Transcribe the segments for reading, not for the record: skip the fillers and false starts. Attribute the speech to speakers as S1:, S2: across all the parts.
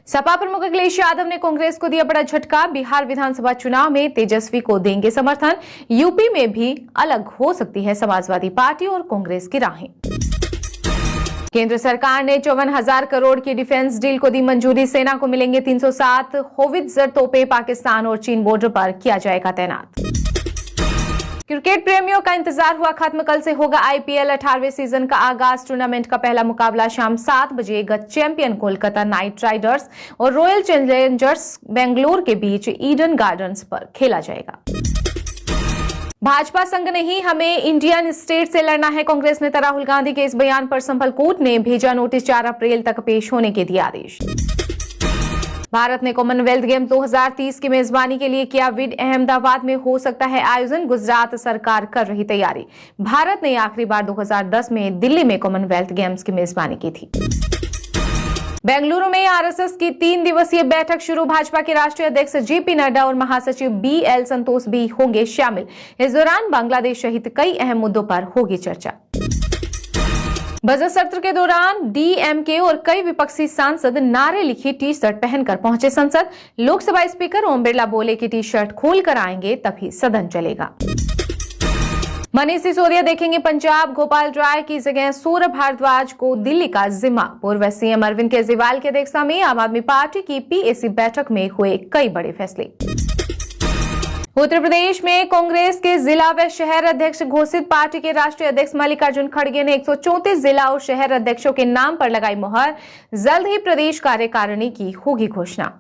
S1: सपा प्रमुख अखिलेश यादव ने कांग्रेस को दिया बड़ा झटका। बिहार विधानसभा चुनाव में तेजस्वी को देंगे समर्थन। यूपी में भी अलग हो सकती है समाजवादी पार्टी और कांग्रेस की राहें। केंद्र सरकार ने 54,000 करोड़ की डिफेंस डील को दी मंजूरी। सेना को मिलेंगे 307 होवित्जर तोपें। पाकिस्तान और चीन बॉर्डर पर किया जाएगा तैनात। क्रिकेट प्रेमियों का इंतजार हुआ खत्म। कल से होगा आईपीएल 18वें सीजन का आगाज। टूर्नामेंट का पहला मुकाबला शाम 7 बजे गत चैंपियन कोलकाता नाइट राइडर्स और रॉयल चैलेंजर्स बेंगलुरु के बीच ईडन गार्डन्स पर खेला जाएगा। भाजपा संग नहीं, हमें इंडियन स्टेट से लड़ना है। कांग्रेस नेता राहुल गांधी के इस बयान पर संभल कोर्ट ने भेजा नोटिस। 4 अप्रैल तक पेश होने के दिए आदेश। भारत ने कॉमनवेल्थ गेम 2030 की मेजबानी के लिए किया बिड। अहमदाबाद में हो सकता है आयोजन। गुजरात सरकार कर रही तैयारी। भारत ने आखिरी बार 2010 में दिल्ली में कॉमनवेल्थ गेम्स की मेजबानी की थी। बेंगलुरु में आरएसएस की 3 दिवसीय बैठक शुरू। भाजपा के राष्ट्रीय अध्यक्ष जेपी नड्डा और महासचिव बीएल संतोष भी होंगे शामिल। इस दौरान बांग्लादेश सहित कई अहम मुद्दों पर होगी चर्चा। बजट सत्र के दौरान डीएमके और कई विपक्षी सांसद नारे लिखी टी शर्ट पहनकर पहुंचे संसद। लोकसभा स्पीकर ओम बिरला बोले कि टी शर्ट खोलकर आएंगे तभी सदन चलेगा। मनीष सिसोदिया देखेंगे पंजाब। गोपाल राय की जगह सौरभ भारद्वाज को दिल्ली का जिम्मा। पूर्व सीएम अरविंद केजरीवाल की अध्यक्षता में आम आदमी पार्टी की पीएसी बैठक में हुए कई बड़े फैसले। उत्तर प्रदेश में कांग्रेस के जिला व शहर अध्यक्ष घोषित। पार्टी के राष्ट्रीय अध्यक्ष मल्लिकार्जुन खड़गे ने 134 जिला और शहर अध्यक्षों के नाम पर लगाई मोहर। जल्द ही प्रदेश कार्यकारिणी की होगी घोषणा।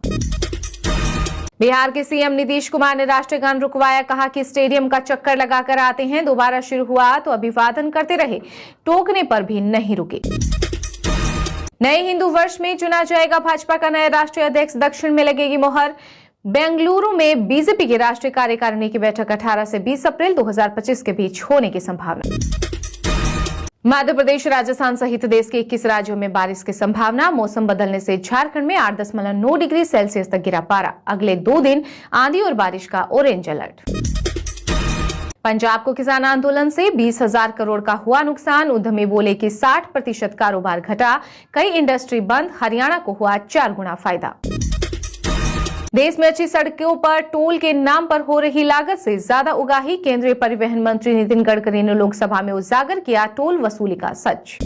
S1: बिहार के सीएम नीतीश कुमार ने राष्ट्रीय गान रुकवाया। कहा कि स्टेडियम का चक्कर लगाकर आते हैं, दोबारा शुरू हुआ तो अभिवादन करते रहे, टोकने पर भी नहीं रुके। नए हिंदू वर्ष में चुना जाएगा भाजपा का नया राष्ट्रीय अध्यक्ष। दक्षिण में लगेगी मोहर। बेंगलुरु में बीजेपी की राष्ट्रीय कार्यकारिणी की बैठक 18 से 20 अप्रैल 2025 के बीच होने की संभावना। मध्य प्रदेश, राजस्थान सहित देश के 21 राज्यों में बारिश की संभावना। मौसम बदलने से झारखंड में 8.9 डिग्री सेल्सियस तक गिरा पारा। अगले 2 दिन आंधी और बारिश का ऑरेंज अलर्ट। पंजाब को किसान आंदोलन से 20,000 करोड़ का हुआ नुकसान। उद्यमी बोले कि 60% कारोबार घटा। कई इंडस्ट्री बंद। हरियाणा को हुआ 4 गुना फायदा। देश में अच्छी सड़कों पर टोल के नाम पर हो रही लागत से ज्यादा उगाही। केंद्रीय परिवहन मंत्री नितिन गडकरी ने लोकसभा में उजागर किया टोल वसूली का सच।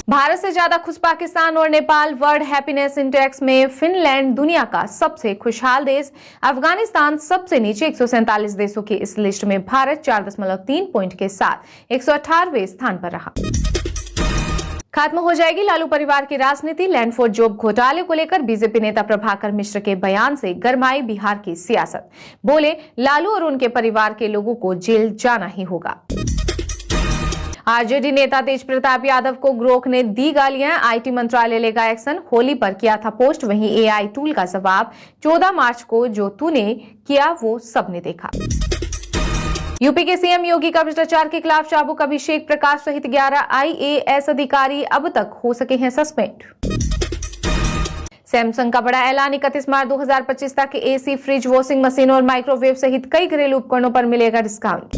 S1: भारत से ज्यादा खुश पाकिस्तान और नेपाल। वर्ल्ड हैप्पीनेस इंडेक्स में फिनलैंड दुनिया का सबसे खुशहाल देश। अफगानिस्तान सबसे नीचे। 147 देशों की इस लिस्ट में भारत 4.3 पॉइंट के साथ 118वें स्थान पर रहा। खत्म हो जाएगी लालू परिवार की राजनीति। लैंड फॉर जॉब घोटाले को लेकर बीजेपी नेता प्रभाकर मिश्र के बयान से गरमाई बिहार की सियासत। बोले लालू और उनके परिवार के लोगों को जेल जाना ही होगा। आरजेडी नेता तेज प्रताप यादव को ग्रोक ने दी गालियां। आईटी मंत्रालय लेगा एक्शन। होली पर किया था पोस्ट, वहीं एआई टूल का जवाब। 14 मार्च को जो तूने किया वो सबने देखा। यूपी के सीएम योगी का भ्रष्टाचार के खिलाफ चाबुक। अभिषेक प्रकाश सहित 11 आईएएस अधिकारी अब तक हो सके हैं सस्पेंड। सैमसंग का बड़ा ऐलान। 31 मार्च 2025 तक एसी, फ्रिज, वॉशिंग मशीन और माइक्रोवेव सहित कई घरेलू उपकरणों पर मिलेगा डिस्काउंट।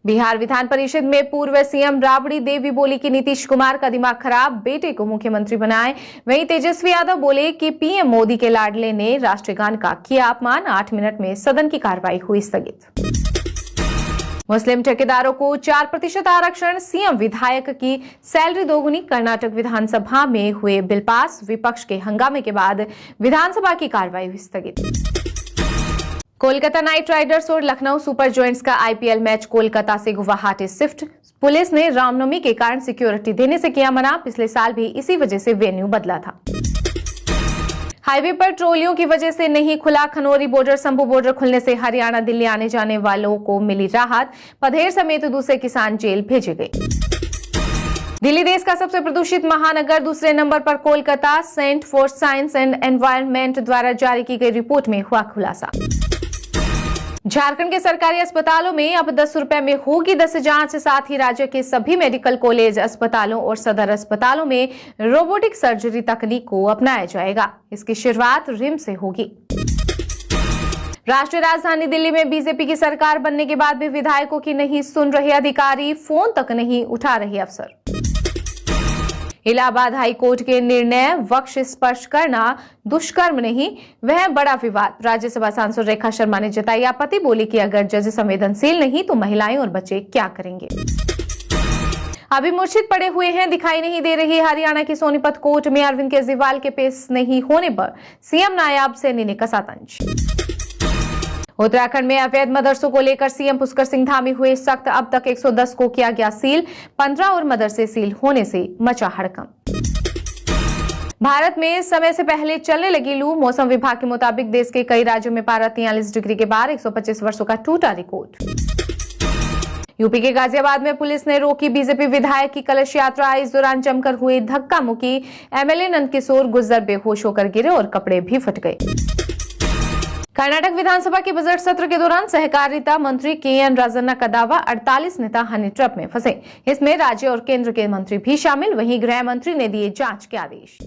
S1: बिहार विधान परिषद में पूर्व सीएम राबड़ी देवी बोली कि नीतीश कुमार का दिमाग खराब, बेटे को मुख्यमंत्री बनाए। वहीं तेजस्वी यादव बोले कि पीएम मोदी के लाडले ने राष्ट्रीय गान का किया अपमान। 8 मिनट में सदन की कार्रवाई हुई स्थगित। मुस्लिम ठेकेदारों को 4% आरक्षण। सीएम विधायक की सैलरी दोगुनी। कर्नाटक विधानसभा में हुए बिल पास। विपक्ष के हंगामे के बाद विधानसभा की कार्रवाई हुई स्थगित। कोलकाता नाइट राइडर्स और लखनऊ सुपर जॉयंट्स का आईपीएल मैच कोलकाता से गुवाहाटी शिफ्ट। पुलिस ने रामनवमी के कारण सिक्योरिटी देने से किया मना। पिछले साल भी इसी वजह से वेन्यू बदला था। हाईवे पर ट्रोलियों की वजह से नहीं खुला खनौरी बॉर्डर। शंभू बॉर्डर खुलने से हरियाणा दिल्ली आने जाने वालों को मिली राहत। पधेर समेत दूसरे किसान जेल भेजे गए। दिल्ली देश का सबसे प्रदूषित महानगर। दूसरे नंबर पर Kolkata. Centre for science and environment द्वारा जारी की गई रिपोर्ट में हुआ खुलासा। झारखंड के सरकारी अस्पतालों में अब 10 रुपए में होगी 10 जांच। साथ ही राज्य के सभी मेडिकल कॉलेज, अस्पतालों और सदर अस्पतालों में रोबोटिक सर्जरी तकनीक को अपनाया जाएगा। इसकी शुरुआत रिम्स से होगी। राष्ट्रीय राजधानी दिल्ली में बीजेपी की सरकार बनने के बाद भी विधायकों की नहीं सुन रहे अधिकारी। फोन तक नहीं उठा रहे अफसर। इलाहाबाद हाई कोर्ट के निर्णय वक्ष स्पर्श करना दुष्कर्म नहीं, वह बड़ा विवाद। राज्यसभा सांसद रेखा शर्मा ने जताई आपत्ति, बोली कि अगर जज संवेदनशील नहीं तो महिलाएं और बच्चे क्या करेंगे। अभी मूर्छित पड़े हुए हैं, दिखाई नहीं दे रही। हरियाणा की सोनीपत कोर्ट में अरविंद केजरीवाल के पेश नहीं होने पर सीएम नायाब सैनी ने कसा तंज। उत्तराखंड में अवैध मदरसों को लेकर सीएम पुष्कर सिंह धामी हुए सख्त। अब तक 110 को किया गया सील, 15 और मदरसे सील होने से मचा हड़कंप। भारत में समय से पहले चलने लगी लू, मौसम विभाग के मुताबिक देश के कई राज्यों में पारा 43 डिग्री के पार, 125 वर्षों का टूटा रिकॉर्ड। यूपी के गाजियाबाद में पुलिस ने रोकी बीजेपी विधायक की कलश यात्रा। इस दौरान जमकर हुई धक्का मुक्की, एमएलए नंदकिशोर गुर्जर बेहोश होकर गिरे और कपड़े भी फट गए। कर्नाटक विधानसभा के बजट सत्र के दौरान सहकारिता मंत्री केएन राजन्ना का दावा, 48 नेता हनी ट्रैप में फंसे। इसमें राज्य और केंद्र के मंत्री भी शामिल। वहीं गृह मंत्री ने दिए जांच के आदेश।